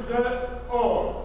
set, on.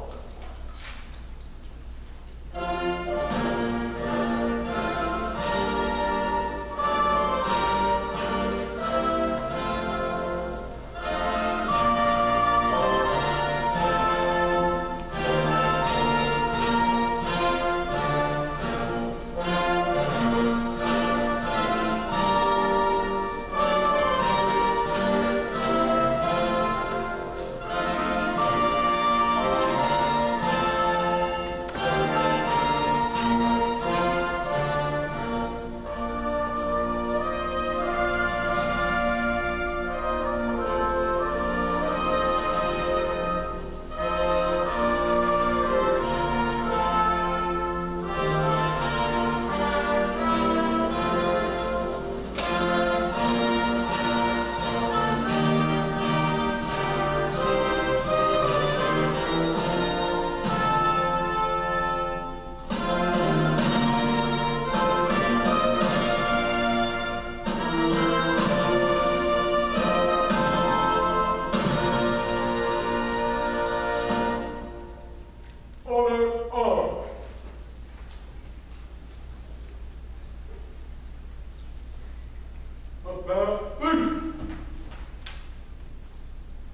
About boot.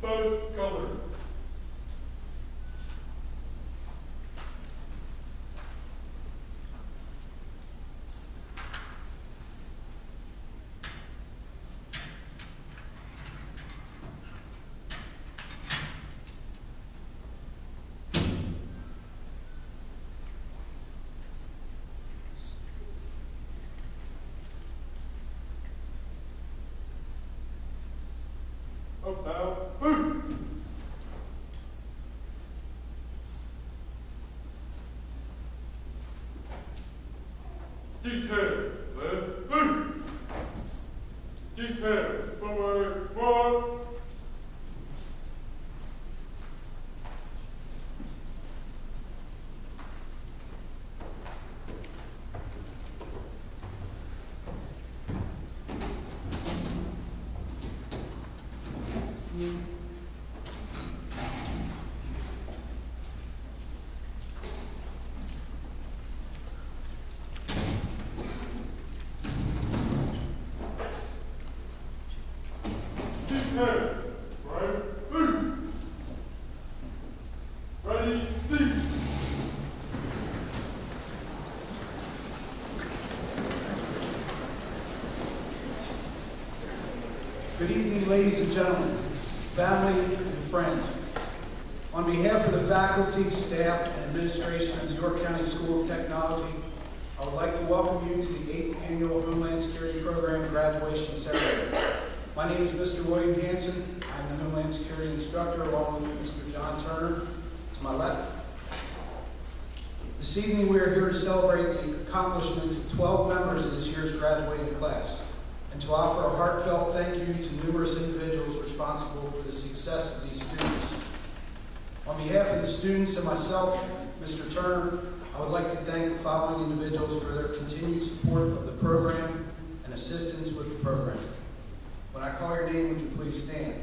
First color. About boot. Detail, left boot. Detail, forward, one. Detail, right boot. Ready, see. Good evening, ladies and gentlemen, family and friends. On behalf of the faculty, staff, and administration of the York County School of Technology, I would like to welcome you to the 8th Annual Homeland Security Program Graduation Ceremony. My name is Mr. William Hanson. I'm the Homeland Security Instructor along with Mr. John Turner to my left. This evening we are here to celebrate the accomplishments of 12 members of this year's graduating class and to offer a heartfelt thank you to numerous individuals responsible for the success of these students. On behalf of the students and myself, Mr. Turner, I would like to thank the following individuals for their continued support of the program and assistance with the program. When I call your name, would you please stand?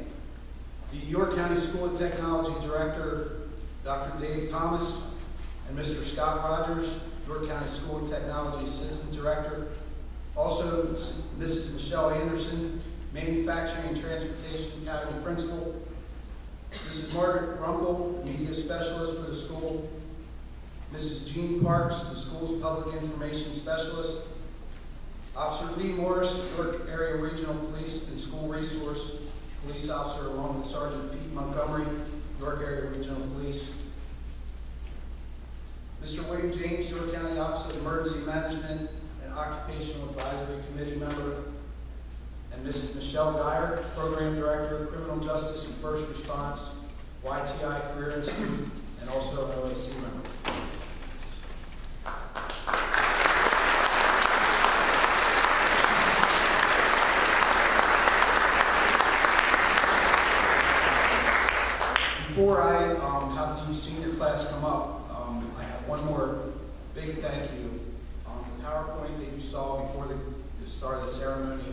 The York County School of Technology Director, Dr. Dave Thomas, and Mr. Scott Rogers, York County School of Technology Assistant Director. Also, Mrs. Michelle Anderson, Manufacturing and Transportation Academy Principal. Mrs. Margaret Runkle, Media Specialist for the school. Mrs. Jean Parks, the school's Public Information Specialist. Officer Lee Morris, York Area Regional Police and School Resource Police Officer, along with Sergeant Pete Montgomery, York Area Regional Police. Mr. William James, York County Office of Emergency Management and Occupational Advisory Committee member. And Mrs. Michelle Geyer, Program Director, Criminal Justice and First Response, YTI Career Institute, and also OAC member. Before I have the senior class come up, I have one more big thank you. The PowerPoint that you saw before the start of the ceremony,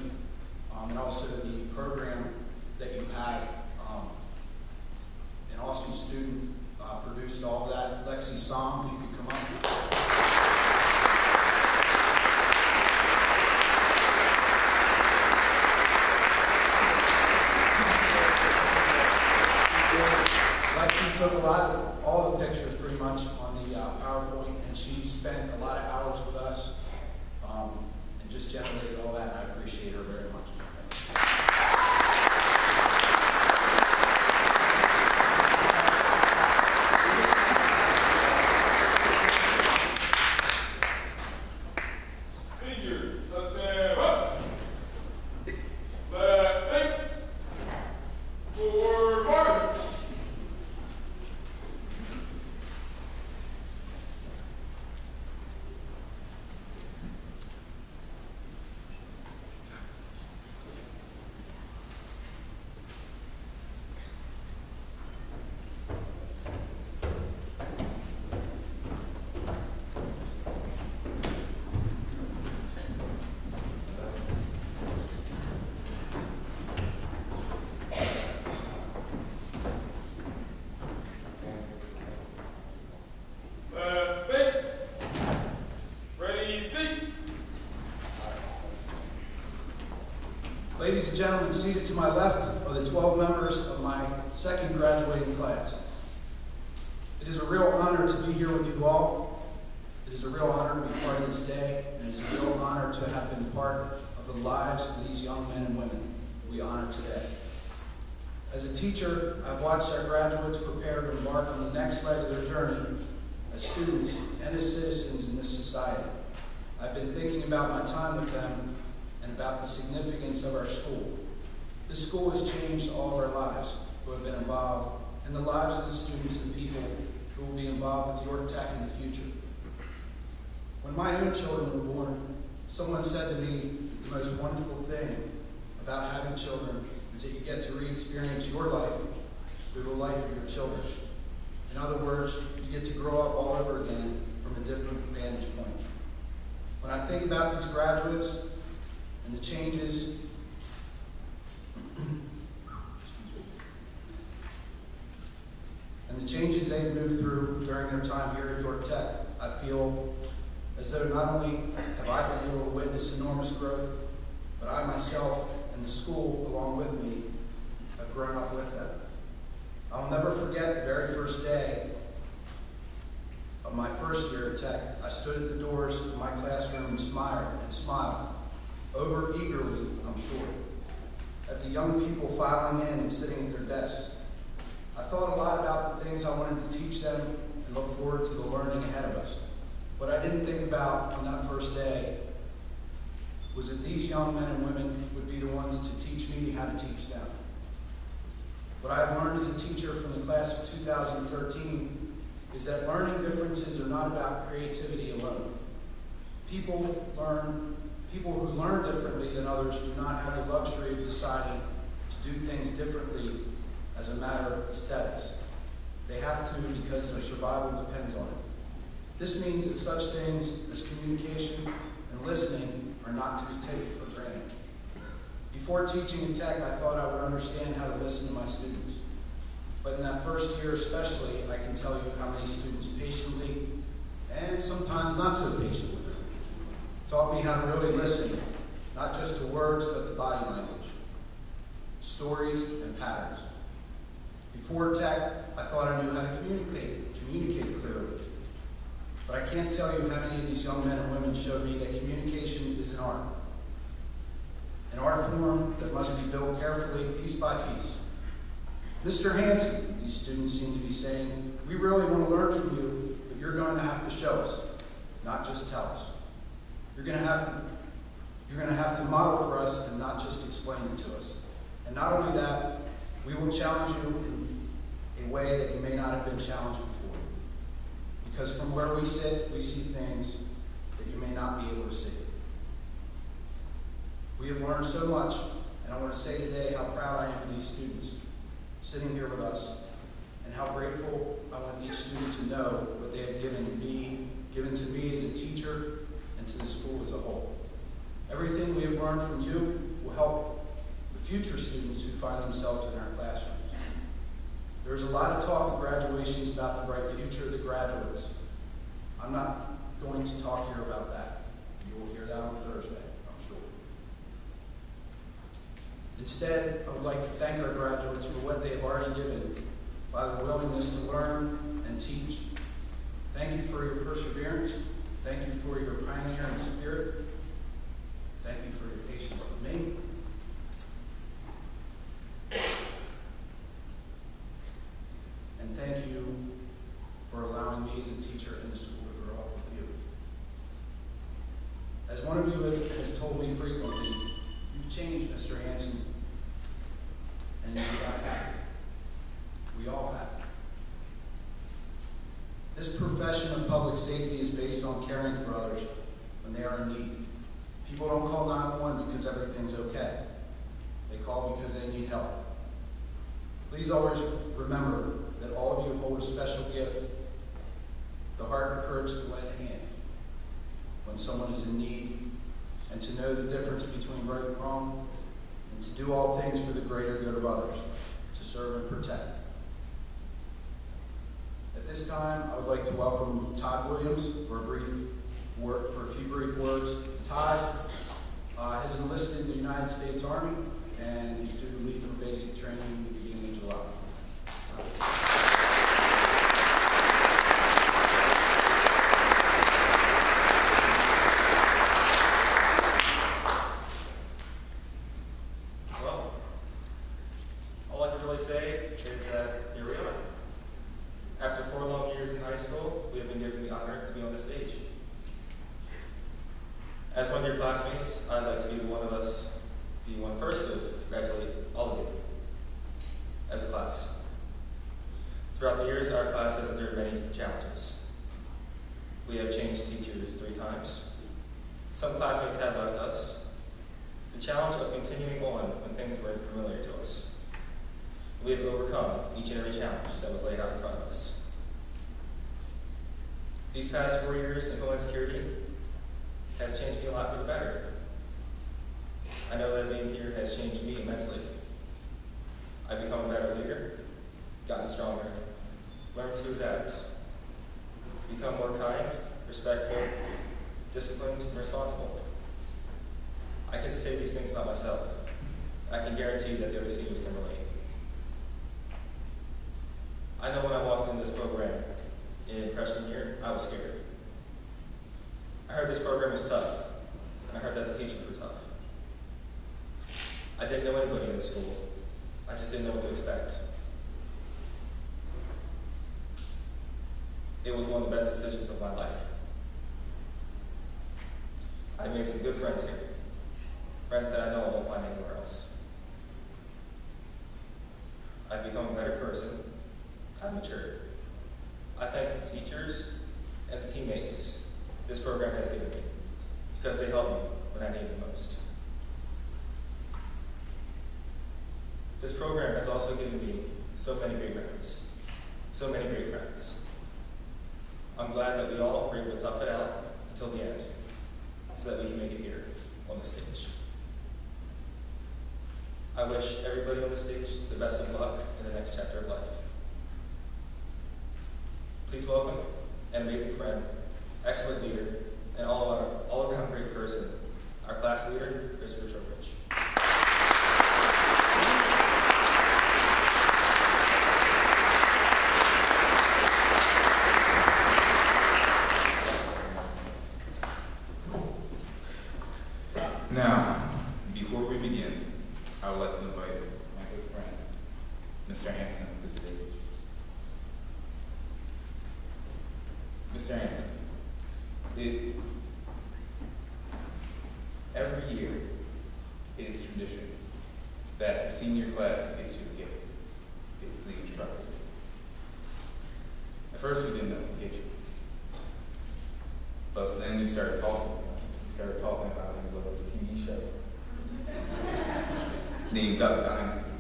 and also the program that you have, an awesome student introduced all of that. Lexi Song, if you could come up. Lexi took all the pictures pretty much on the PowerPoint, and she spent a lot of hours with us and just generated all that, and I appreciate her very much. Ladies and gentlemen, seated to my left are the 12 members of my second graduating class. It is a real honor to be here with you all. It is a real honor to be part of this day, and it is a real honor to have been part of the lives of these young men and women we honor today. As a teacher, I've watched our graduates prepare to embark on the next leg of their journey as students and as citizens in this society. I've been thinking about my time with them and about the significance of our school. This school has changed all of our lives who have been involved, and the lives of the students and people who will be involved with York Tech in the future. When my own children were born, someone said to me that the most wonderful thing about having children is that you get to re-experience your life through the life of your children. In other words, you get to grow up all over again from a different vantage point. When I think about these graduates and the changes they've moved through during their time here at York Tech, I feel as though not only have I been able to witness enormous growth, but I myself and the school along with me have grown up with them. I'll never forget the very first day of my first year at Tech. I stood at the doors of my classroom and smiled, over eagerly, I'm sure, at the young people filing in and sitting at their desks. I thought a lot about the things I wanted to teach them and look forward to the learning ahead of us. What I didn't think about on that first day was that these young men and women would be the ones to teach me how to teach them. What I've learned as a teacher from the class of 2013 is that learning differences are not about creativity alone. People who learn differently than others do not have the luxury of deciding to do things differently as a matter of aesthetics. They have to because their survival depends on it. This means that such things as communication and listening are not to be taken for granted. Before teaching in Tech, I thought I would understand how to listen to my students. But in that first year especially, I can tell you how many students patiently, and sometimes not so patiently, taught me how to really listen, not just to words, but to body language, stories, and patterns. Before Tech, I thought I knew how to communicate clearly. But I can't tell you how many of these young men and women showed me that communication is an art form that must be built carefully, piece by piece. Mr. Hanson, these students seem to be saying, we really want to learn from you, but you're going to have to show us, not just tell us. You're going to have to model for us and not just explain it to us. And not only that, we will challenge you in a way that you may not have been challenged before. Because from where we sit, we see things that you may not be able to see. We have learned so much, and I want to say today how proud I am of these students sitting here with us, and how grateful I want each student to know what they have given to me as a teacher, and to the school as a whole. Everything we have learned from you will help the future students who find themselves in our classrooms. There's a lot of talk at graduations about the bright future of the graduates. I'm not going to talk here about that. You will hear that on Thursday, I'm sure. Instead, I would like to thank our graduates for what they have already given by their willingness to learn and teach. Thank you for your perseverance. Thank you for your pioneering spirit. Thank you for your patience with me. And thank you for allowing me as a teacher in the school to grow up with you. As one of you has told me frequently, you've changed, Mr. Hanson. And I have. We all have. This profession of public safety is based on caring for others when they are in need. People don't call 911 because everything's okay. They call because they need help. Please always remember that all of you hold a special gift, the heart and courage to lend a hand when someone is in need, and to know the difference between right and wrong, and to do all things for the greater good of others, to serve and protect. At this time, I would like to welcome Todd Williams for a few brief words. Todd has enlisted in the United States Army, and he's due to leave for basic training at the beginning of July. Well, all I can really say is that here we are. After 4 long years in high school, we have been given the honor to be on this stage. As one of your classmates, I'd like to be one first to congratulate all of you as a class. Throughout the years, our class has endured many challenges. We have changed teachers 3 times. Some classmates have left us. The challenge of continuing on when things weren't familiar to us. We have overcome each and every challenge that was laid out in front of us. These past 4 years in Homeland Security has changed me a lot for the better. I know that being here has changed me immensely. I've become a better leader, gotten stronger, learned to adapt, become more kind, respectful, disciplined, and responsible. I can say these things about myself. I can guarantee that the other seniors can relate. I know when I walked in this program in freshman year, I was scared. I heard this program was tough, and I heard that the teachers were tough. I didn't know anybody in the school. I just didn't know what to expect. It was one of the best decisions of my life. I made some good friends here, friends that I know I won't find anywhere else. I've become a better person. I've matured. I thank the teachers and the teammates this program has given me because they helped me when I needed the most. This program has also given me so many great memories, so many great friends. I'm glad that we all were able to tough it out until the end so that we can make it here on the stage. I wish everybody on the stage the best of luck in the next chapter of life. Please welcome an amazing friend, excellent leader, and all-around great person, our class leader, Christopher Trowbridge. Now, before we begin, I would like to invite my good friend, Mr. Hanson, to the stage. Mr. Hanson, every year it is tradition that the senior class gets you a gift. It's the instructor. At first we didn't know what to get you. But then you started talking. You started talking about how you love this TV show. Named Duck Dynasty.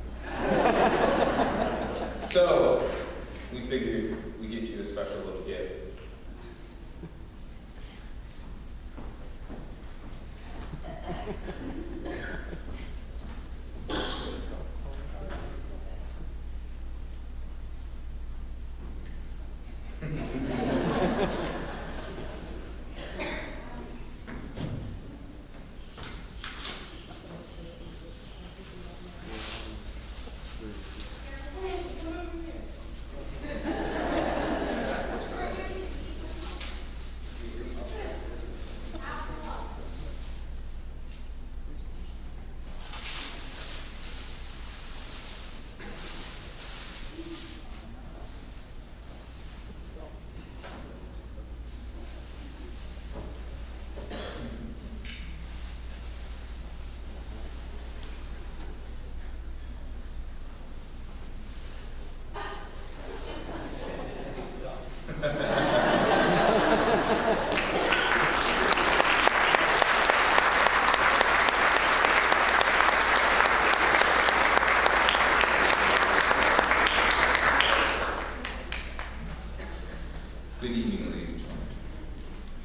So we figured we'd get you a special little gift.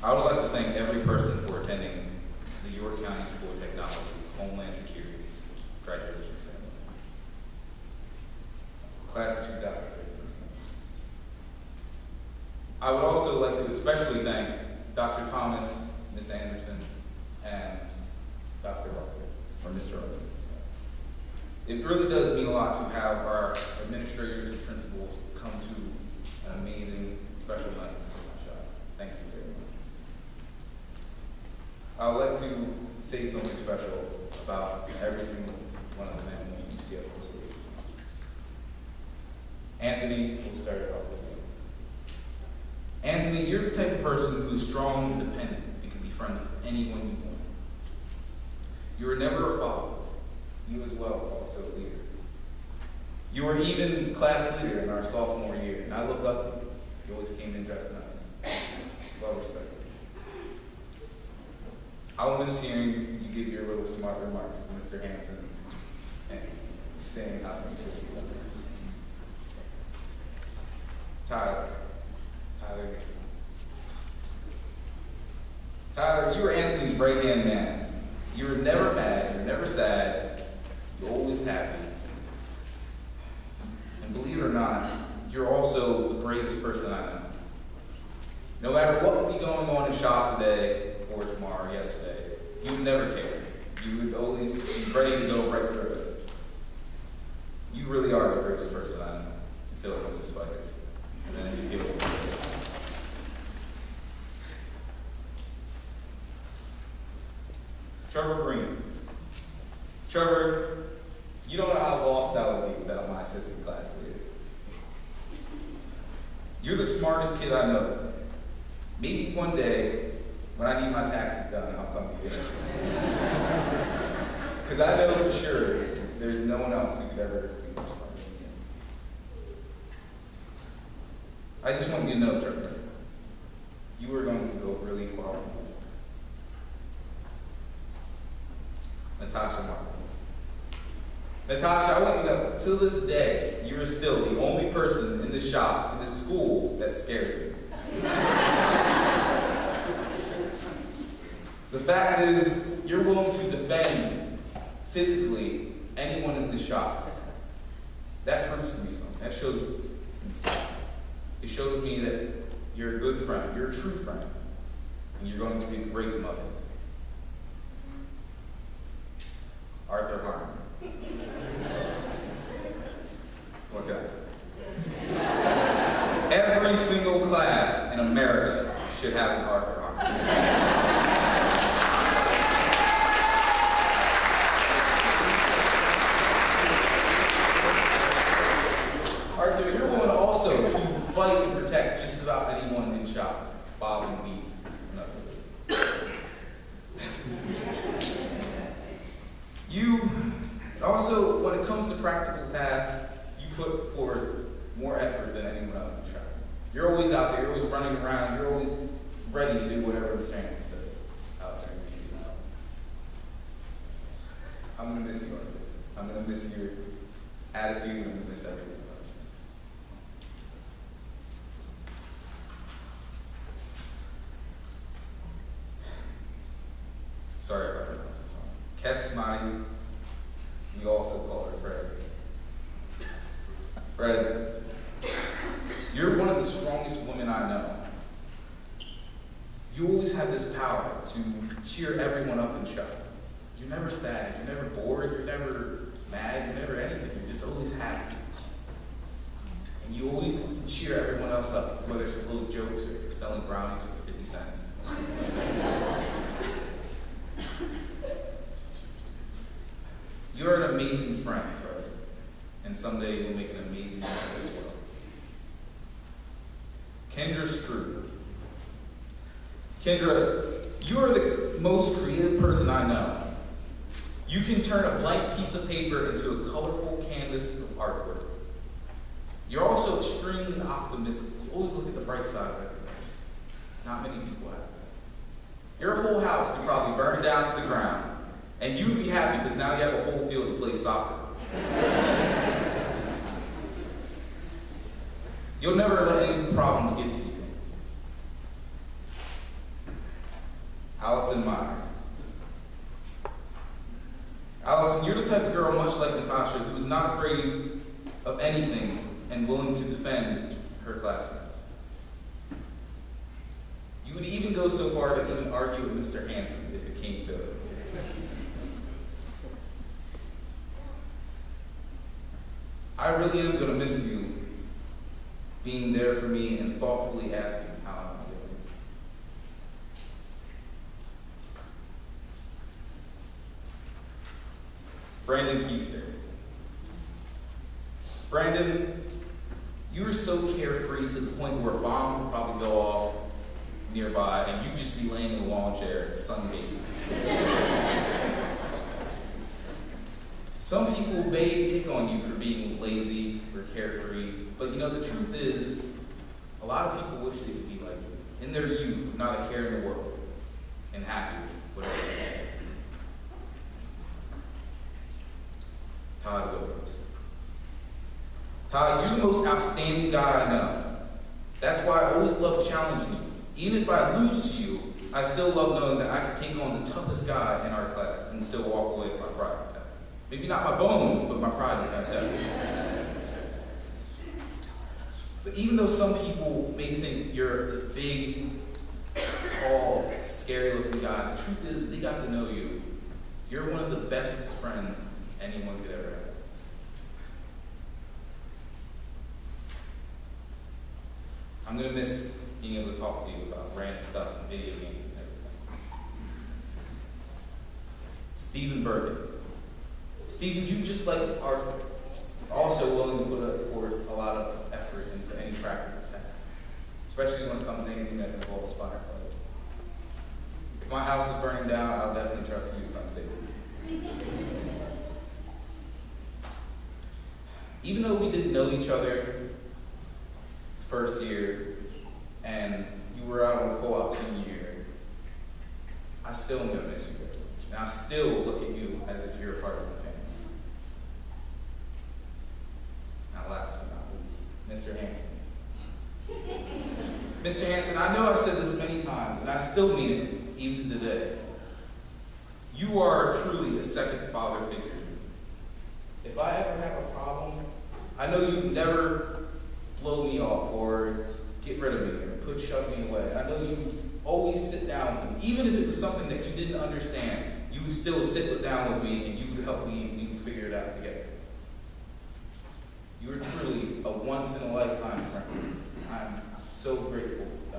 I would like to thank every person for attending the York County School of Technology Homeland Security's graduation ceremony. Class of 2013. I would also like to especially thank Dr. Thomas, Ms. Anderson, and Dr. Rucker, or Mr. Rucker. It really does mean a lot to have our administrators and principals come to an amazing special night for my child. Thank you very much. I would like to say something special about every single one of the men in UCF this week. Anthony, we'll start it off with you. Anthony, you're the type of person who's strong and independent and can be friends with anyone you want. You were never a follower. You as well, also a leader. You were even class leader in our sophomore year, and I looked up to you. You always came in dressed nice. Well respected. I'll miss hearing you give your little smart remarks to Mr. Hanson and saying how things should be done. Tyler, you were Anthony's right-hand man. You were never mad, you were never sad, you're always happy. And believe it or not, you're also the bravest person I know. No matter what would be going on in shop today, or tomorrow, or yesterday, you would never care. You would always be ready to go right through it. You really are the bravest person I know, until it comes to spiders. And then you get over it. Trevor Green. Trevor, you don't know how lost I would be without my assistant class leader. You're the smartest kid I know. Maybe one day, when I need my taxes done, I'll come to you. Because I know for sure there's no one else who could ever be more smart than you. I just want you to know, Trevor, you are going to go really far. Natasha Martin. Natasha, I want you to know, till this day, you are still the only person in this shop, in this school, that scares me. The fact is, you're willing to defend physically anyone in this shop. That proves to me something. That shows me something. It shows me that you're a good friend, you're a true friend, and you're going to be a great mother. Arthur Harmon. What can I say? Every single class in America should have an Arthur Harmon. Arthur, you're willing also to fight and protect just about anyone in shop. Bob and Pete. You also, when it comes to practical tasks, you put forth more effort than anyone else in shop. You're always out there, you're always running around, you're always ready to do whatever Mr. Hanson says out there. I'm going to miss you, Arthur. I'm going to miss your attitude, and I'm going to miss everything about you. Sorry if I pronounced this wrong. Kesmani, we also call her Fred. Fred, you're one of the strongest women I know. You always have this power to cheer everyone up in shop. You're never sad, you're never bored, you're never mad, you're never anything. You're just always happy. And you always cheer everyone else up, whether it's little jokes or selling brownies for 50 cents. You're an amazing friend, Fred, and someday you'll make an amazing friend as well. Kendra Screw. Kendra, you are the most creative person I know. You can turn a blank piece of paper into a colorful canvas of artwork. You're also extremely optimistic. You always look at the bright side of everything. Not many people have that. Your whole house could probably burn down to the ground, and you'd be happy because now you have a whole field to play soccer. You'll never let any problems get to you. Allison Myers. Allison, you're the type of girl, much like Natasha, who is not afraid of anything and willing to defend her classmates. You would even go so far to even argue with Mr. Hanson if it came to it. I really am going to miss you being there for me and thoughtfully asking how I'm doing. Brandon Keister. Brandon, you were so carefree to the point where a bomb would probably go off nearby and you'd just be laying in a lawn chair, sunbathing. Some people may pick on you for being lazy or carefree, but you know, the truth is, a lot of people wish they could be like you. In their youth, not a care in the world, and happy with whatever it is. Todd Williams. Todd, you're the most outstanding guy I know. That's why I always love challenging you. Even if I lose to you, I still love knowing that I can take on the toughest guy in our class and still walk away with my pride intact. Maybe not my bones, but my pride intact. But even though some people may think you're this big, tall, scary-looking guy, the truth is they got to know you. You're one of the bestest friends anyone could ever have. I'm going to miss being able to talk to you about random stuff and video games and everything. Stephen Bergens. Stephen, you just like Arthur, are also willing to put forth a lot of effort into any practical task, especially when it comes to anything that involves firefighting. If my house is burning down, I'll definitely trust you to come save it. Even though we didn't know each other the first year, and you were out on co-op senior year, I still am going to miss you very much. And I still look at you as if you're a part of my family. Now last but not least, Mr. Hanson. Mr. Hanson, I know I said this many times, and I still mean it, even to today. You are truly a second father figure to me. If I ever have a problem, I know you'd never blow me off or get rid of me or shove me away. I know you always sit down with me. Even if it was something that you didn't understand, you would still sit down with me and you would help me and we would figure it out together. You are truly a once-in-a-lifetime friend. I'm so grateful for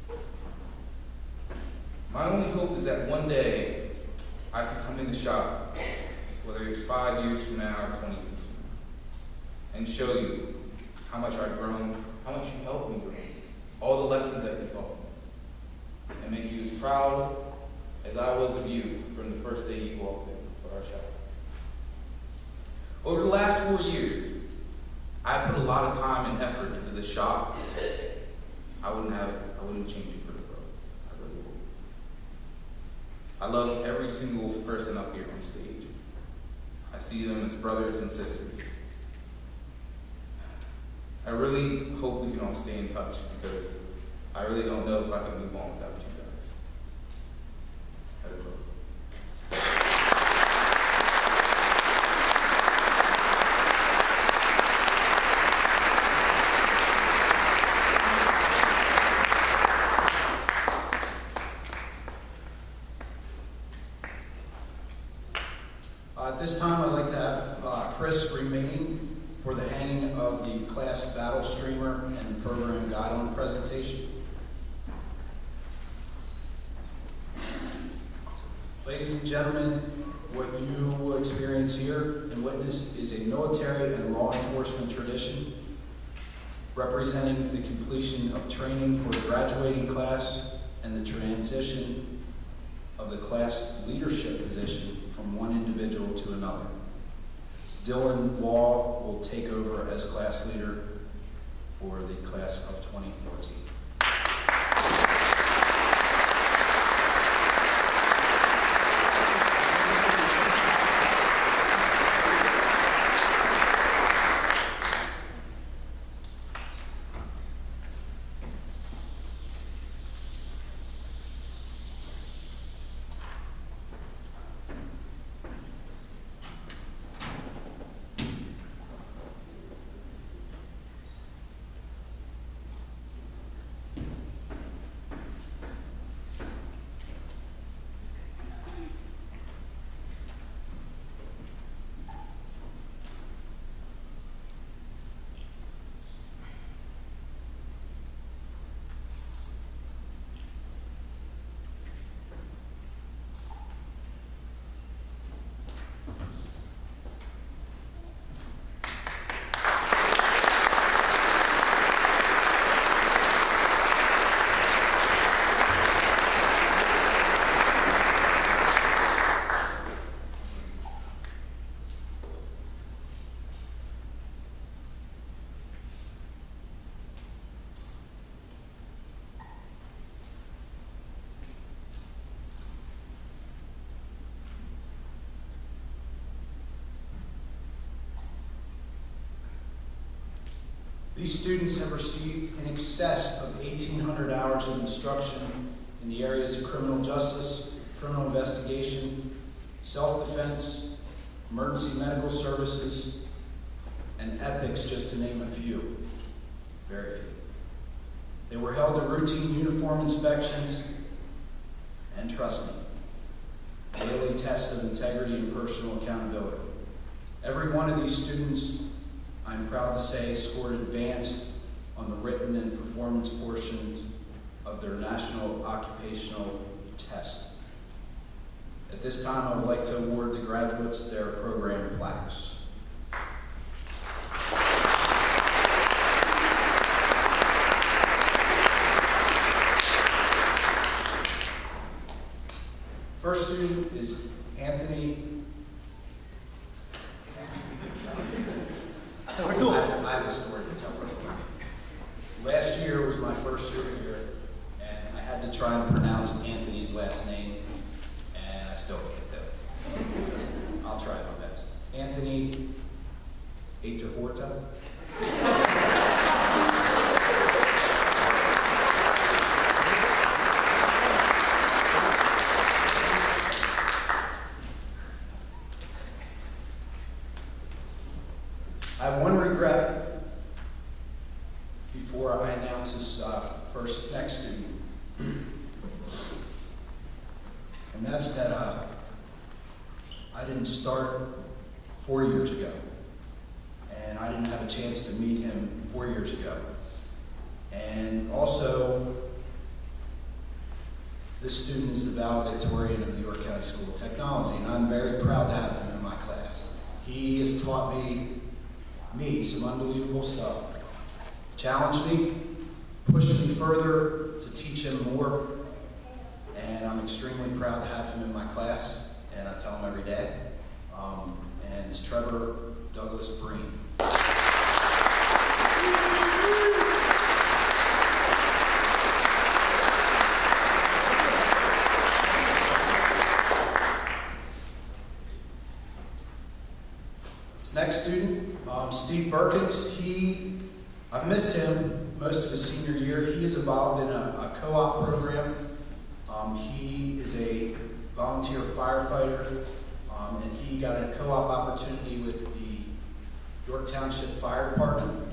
that. My only hope is that one day I can come in the shop, whether it's 5 years from now or 20 years from now, and show you how much I've grown, how much you helped me grow, all the lessons that you taught me, and make you as proud as I was of you from the first day you walked into our shop. Over the last 4 years, I put a lot of time and effort into the shop. I wouldn't change it for the world. I really would. I love every single person up here on stage. I see them as brothers and sisters. I really hope we can all stay in touch because I really don't know if I can move on without you guys. That is all. At this time, I'd like to have Chris remain for the hanging of the class battle streamer and the program guideline presentation. Ladies and gentlemen, what you will experience here and witness is a military and law enforcement tradition representing the completion of training for the graduating class and the transition of the class leadership position from one individual to another. Dylan Wall will take over as class leader for the class of 2014. These students have received in excess of 1,800 hours of instruction in the areas of criminal justice, criminal investigation, self-defense, emergency medical services, and ethics, just to name a few. Very few. They were held to routine uniform inspections, and trust me, daily tests of integrity and personal accountability. Every one of these students, I'm proud to say, scored advanced on the written and performance portions of their National Occupational Test. At this time, I would like to award the graduates their program plaques. First student is Anthony. I have a story to tell real quick. Last year was my first year here, and I had to try and pronounce Anthony's last name, and I still can't do it. So I'll try my best. Anthony Aterhorta. I have one regret before I announce this next student. And that's that I didn't start 4 years ago. And I didn't have a chance to meet him 4 years ago. And also, this student is the valedictorian of the York County School of Technology, and I'm very proud to have him in my class. He has taught me some unbelievable stuff, challenged me, pushed me further to teach him more, and I'm extremely proud to have him in my class, and I tell him every day. And it's Trevor Douglas Breen. This next student, Steve Berkins, I missed him most of his senior year. He is involved in a co-op program. He is a volunteer firefighter, and he got a co-op opportunity with the York Township Fire Department.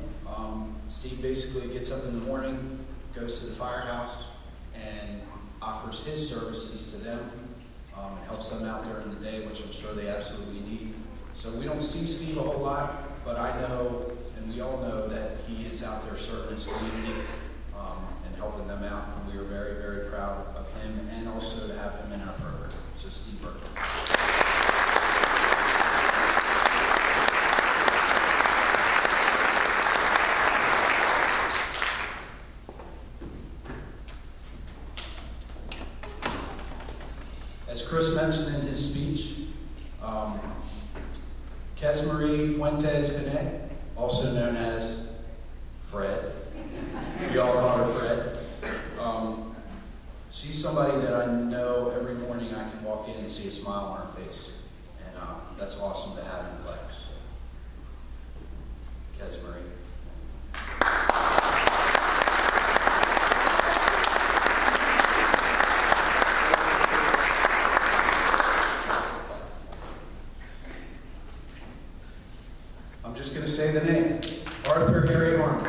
Steve basically gets up in the morning, goes to the firehouse, and offers his services to them, and helps them out during the day, which I'm sure they absolutely need. So we don't see Steve a whole lot, but I know, and we all know, that he is out there serving his community and helping them out, and we are very, very proud of him and also to have him in our program. So Steve Burke. As Chris mentioned in his speech, Kesmarie Fuentes Benet, also known as Fred. We all call her Fred. She's somebody that I know every morning I can walk in and see a smile on her face. And that's awesome to have in class. Kesmarie. I'm just going to say the name. Arthur Harry Harmon.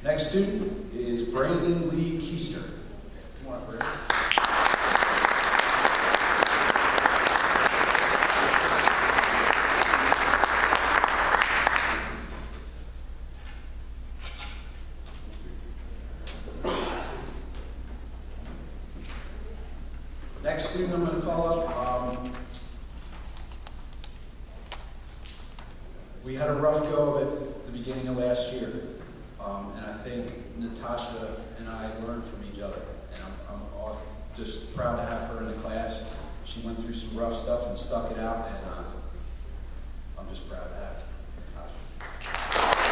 Next student is Brandon Lee Keister. Come on, Brandon. Next student I'm going to call up, we had a rough go of it at the beginning of last year, and I think Natasha and I learned from each other, and I'm just proud to have her in the class. She went through some rough stuff and stuck it out, and I'm just proud to have Natasha.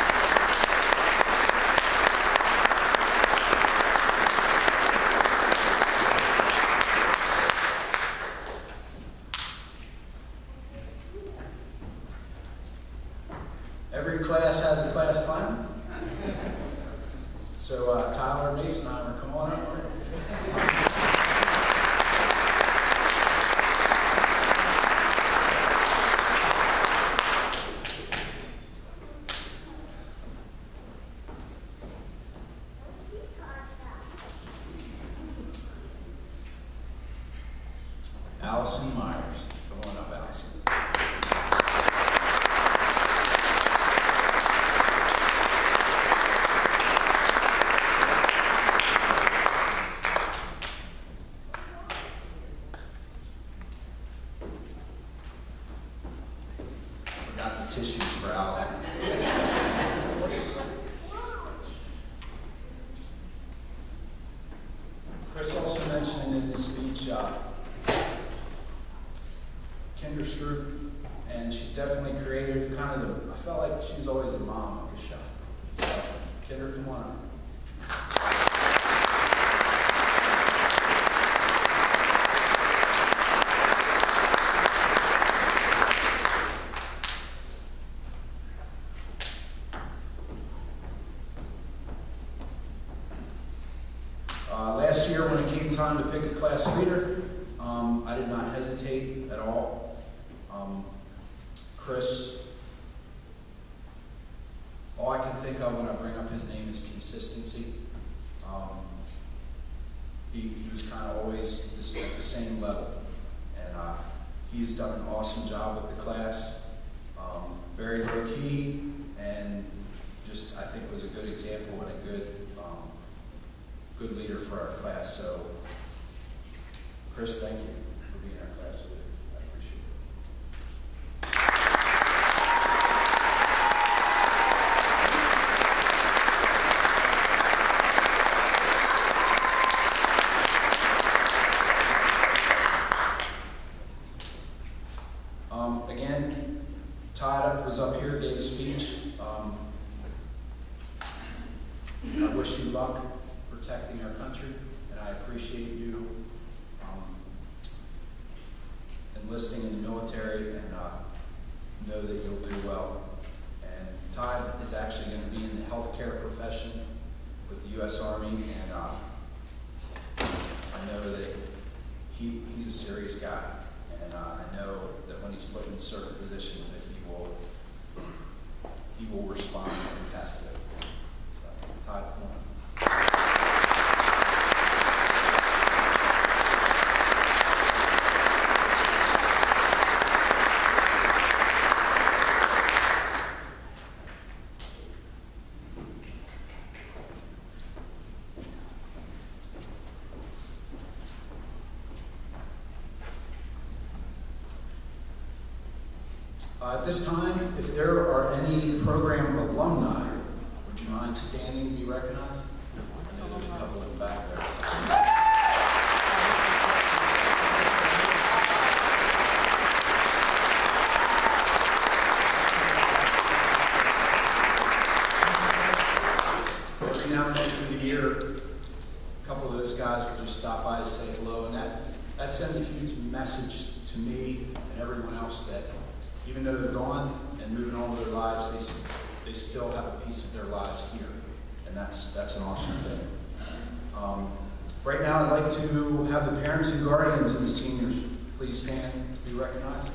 Allison Myers. Come on up, Allison. Forgot the tissues for Allison. Chris also mentioned in his speech Kendra's group, and she's definitely creative. I felt like she was always the mom of the shop. So, Kendra, come on up. Last year, when it came time to pick a class leader, I did not hesitate at all. Chris, all I can think of when I bring up his name is consistency. He was kind of always at the same level, and he's done an awesome job with the class. Very low key, and just I think was a good example and a good leader for our class. So, Chris, thank you for being our class leader. I appreciate it. Again, Todd was up here, gave a speech. I wish you luck protecting our country, and I appreciate you enlisting in the military, and know that you'll do well. And Todd is actually going to be in the healthcare profession with the U.S. Army, and I know that he's a serious guy, and I know that when he's put in certain positions that he will respond when he has to. So, Todd, come on. At this time, if there are any program alumni, would you mind standing to be recognized? I know there's a couple in the back there. Every now and then through the year, a couple of those guys will just stop by to say hello, and that sends a huge message to me and everyone else that even though they're gone and moving on with their lives, they still have a piece of their lives here, and that's an awesome thing. Right now, I'd like to have the parents and guardians of the seniors please stand to be recognized.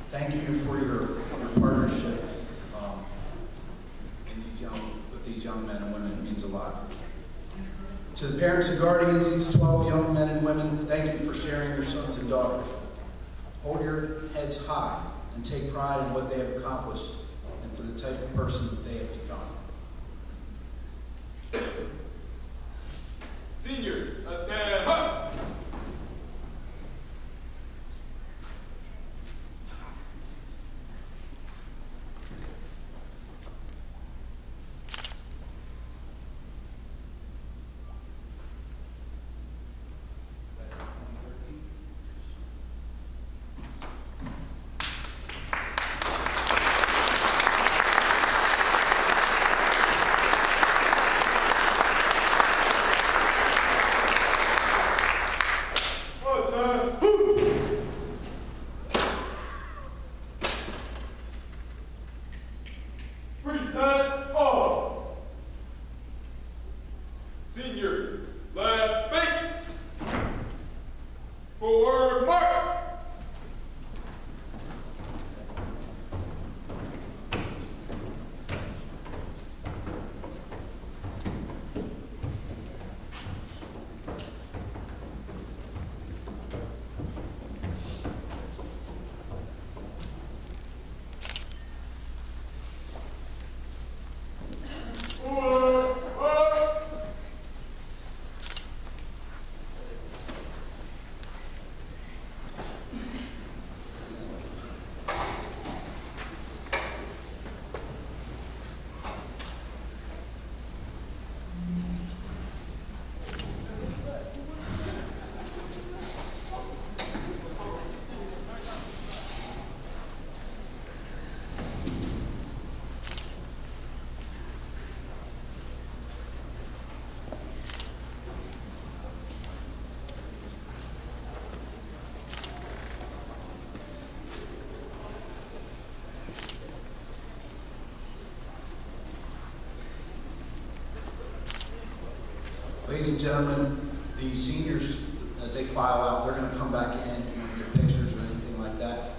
Thank you for your partnership with these young men and women. It means a lot. To the parents and guardians of these 12 young men and women, thank you for sharing your sons and daughters. Hold your heads high and take pride in what they have accomplished and for the type of person that they have become. Seniors, attend. Huh. Present all. Seniors, left base. gentlemen, the seniors, as they file out, they're going to come back in if you want to get pictures or anything like that.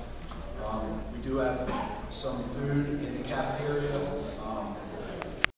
We do have some food in the cafeteria